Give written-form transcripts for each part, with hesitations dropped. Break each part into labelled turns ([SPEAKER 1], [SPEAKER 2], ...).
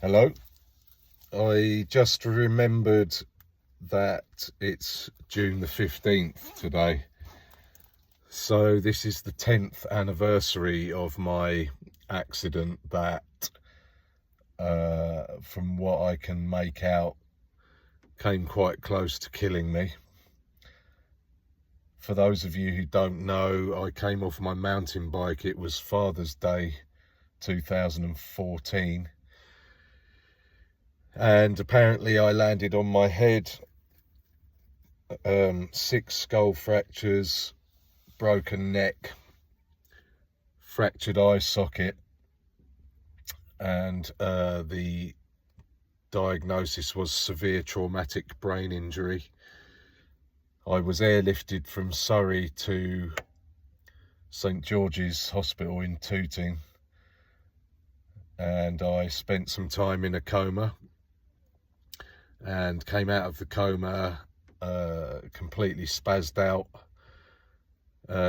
[SPEAKER 1] Hello. I just remembered that it's June the 15th today. So this is the 10th anniversary of my accident that, from what I can make out, came quite close to killing me. For those of you who don't know, I came off my mountain bike. It was Father's Day 2014. And apparently I landed on my head, 6 skull fractures, broken neck, fractured eye socket, and the diagnosis was severe traumatic brain injury. I was airlifted from Surrey to St George's Hospital in Tooting, and I spent some time in a coma and came out of the coma completely spazzed out,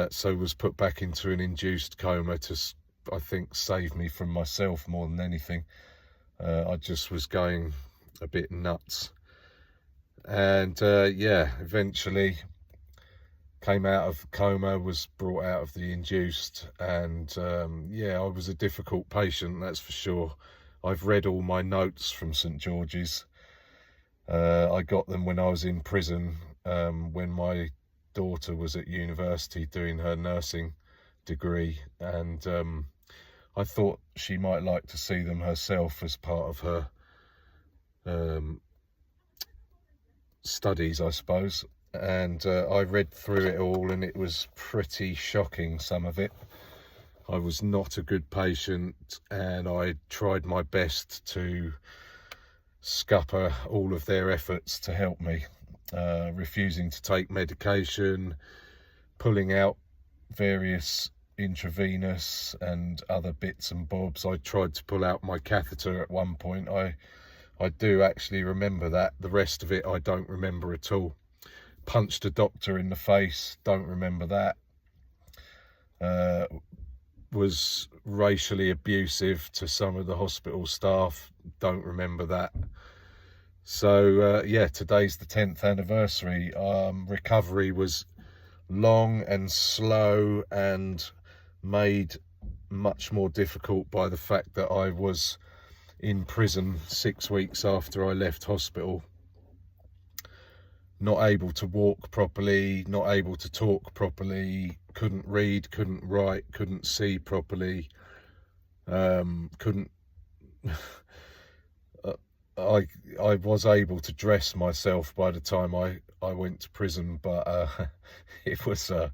[SPEAKER 1] so was put back into an induced coma to, I think, save me from myself more than anything. I just was going a bit nuts, and eventually came out of coma, was brought out of the induced, and I was a difficult patient, that's for sure. I've read all my notes from St George's. I got them when I was in prison, when my daughter was at university doing her nursing degree, and I thought she might like to see them herself as part of her studies, I suppose. And I read through it all, and it was pretty shocking, some of it. I was not a good patient, and I tried my best to scupper all of their efforts to help me, refusing to take medication, pulling out various intravenous and other bits and bobs. I tried to pull out my catheter at one point. I do actually remember that. The rest of it I don't remember at all. Punched a doctor in the face, don't remember that. Was racially abusive to some of the hospital staff, don't remember that. So today's the 10th anniversary. Recovery was long and slow and made much more difficult by the fact that I was in prison 6 weeks after I left hospital. Not able to walk properly, not able to talk properly, couldn't read, couldn't write, couldn't see properly, couldn't... I was able to dress myself by the time I went to prison, but it was a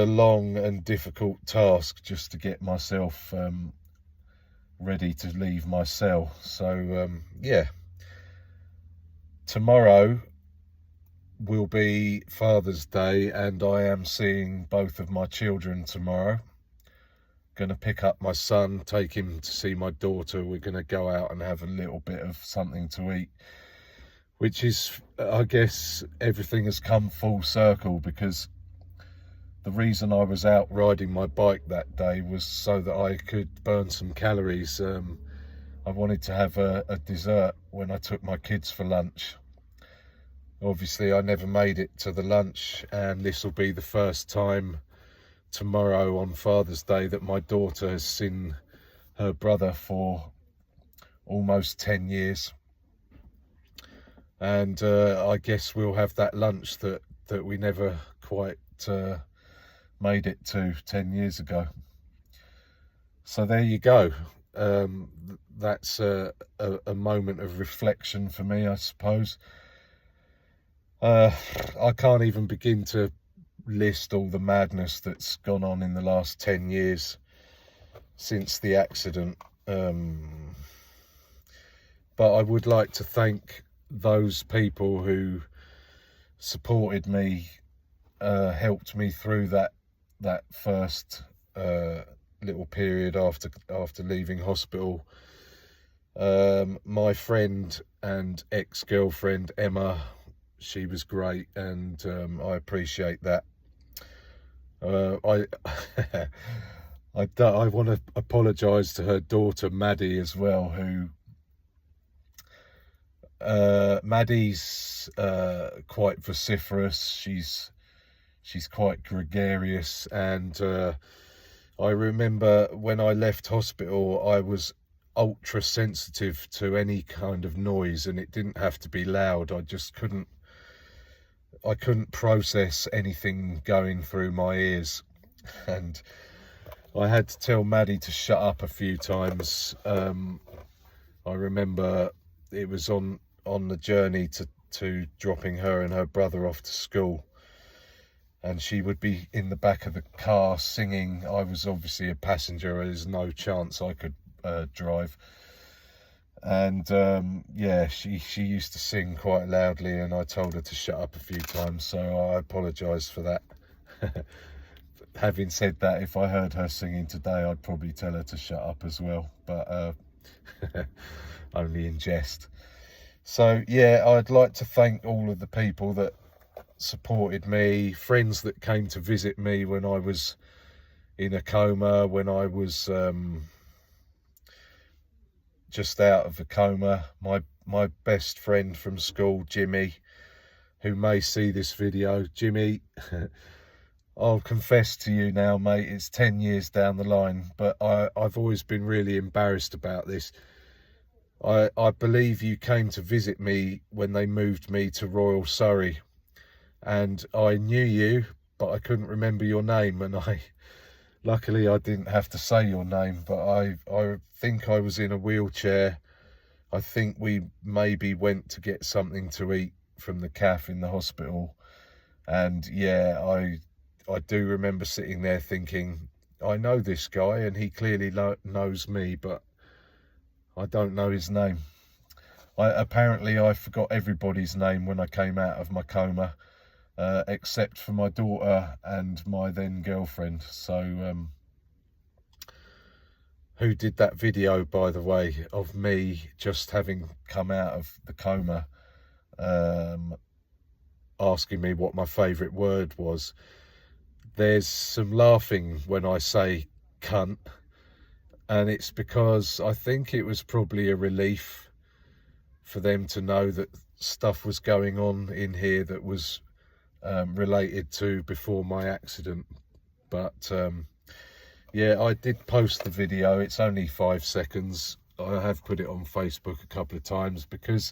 [SPEAKER 1] long and difficult task just to get myself ready to leave my cell. So tomorrow will be Father's Day, and I am seeing both of my children tomorrow. Going to pick up my son, take him to see my daughter. We're going to go out and have a little bit of something to eat, which is, I guess, everything has come full circle, because the reason I was out riding my bike that day was so that I could burn some calories. I wanted to have a dessert when I took my kids for lunch. Obviously, I never made it to the lunch, and this will be the first time tomorrow on Father's Day that my daughter has seen her brother for almost 10 years. And I guess we'll have that lunch that we never quite made it to 10 years ago. So there you go. That's a moment of reflection for me, I suppose. I can't even begin to list all the madness that's gone on in the last 10 years since the accident. But I would like to thank those people who supported me, helped me through that first little period after leaving hospital. My friend and ex-girlfriend Emma, she was great, and I appreciate that. I want to apologise to her daughter Maddie as well, who Maddie's quite vociferous. She's quite gregarious, and I remember when I left hospital, I was ultra sensitive to any kind of noise, and it didn't have to be loud. I just couldn't process anything going through my ears, and I had to tell Maddie to shut up a few times. I remember it was on the journey to dropping her and her brother off to school, and she would be in the back of the car singing. I was obviously a passenger. There's no chance I could drive. And yeah, she used to sing quite loudly, and I told her to shut up a few times, so I apologise for that. Having said that, if I heard her singing today, I'd probably tell her to shut up as well, but only in jest. So yeah, I'd like to thank all of the people that supported me, friends that came to visit me when I was in a coma, when I was just out of a coma. My best friend from school, Jimmy, who may see this video. Jimmy, I'll confess to you now, mate, it's 10 years down the line, but I've always been really embarrassed about this. I believe you came to visit me when they moved me to Royal Surrey, and I knew you, but I couldn't remember your name, and luckily I didn't have to say your name, but I think I was in a wheelchair. I think we maybe went to get something to eat from the cafe in the hospital, and yeah, I do remember sitting there thinking, I know this guy and he clearly knows me, but I don't know his name. Apparently I forgot everybody's name when I came out of my coma, except for my daughter and my then girlfriend. So who did that video, by the way, of me just having come out of the coma, asking me what my favourite word was. There's some laughing when I say cunt, and it's because I think it was probably a relief for them to know that stuff was going on in here that was related to before my accident. But yeah, I did post the video. It's only 5 seconds. I have put it on Facebook a couple of times because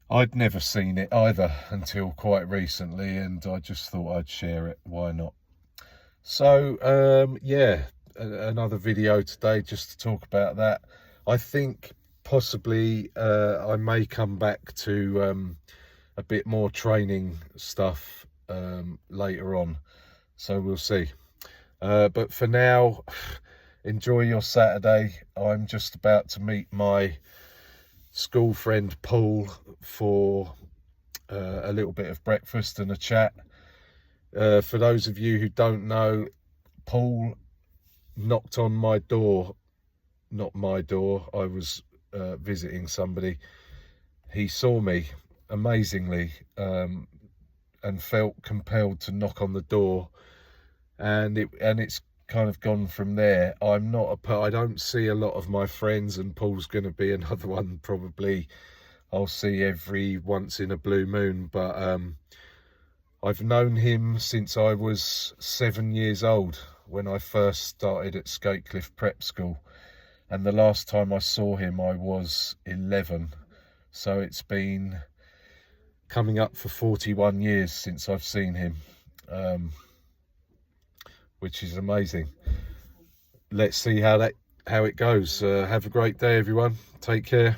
[SPEAKER 1] I'd never seen it either until quite recently, and I just thought I'd share it. Why not? So yeah, another video today just to talk about that. I think possibly I may come back to a bit more training stuff later on, so we'll see. But for now, enjoy your Saturday. I'm just about to meet my school friend Paul for a little bit of breakfast and a chat. For those of you who don't know, Paul knocked on my door. Not my door, I was visiting somebody. He saw me amazingly and felt compelled to knock on the door, and it's kind of gone from there. I don't see a lot of my friends, and Paul's going to be another one probably I'll see every once in a blue moon, but I've known him since I was 7 years old, when I first started at Skatecliff Prep School, and the last time I saw him I was 11, so it's been coming up for 41 years since I've seen him, which is amazing. Let's see how it goes. Have a great day, everyone. Take care.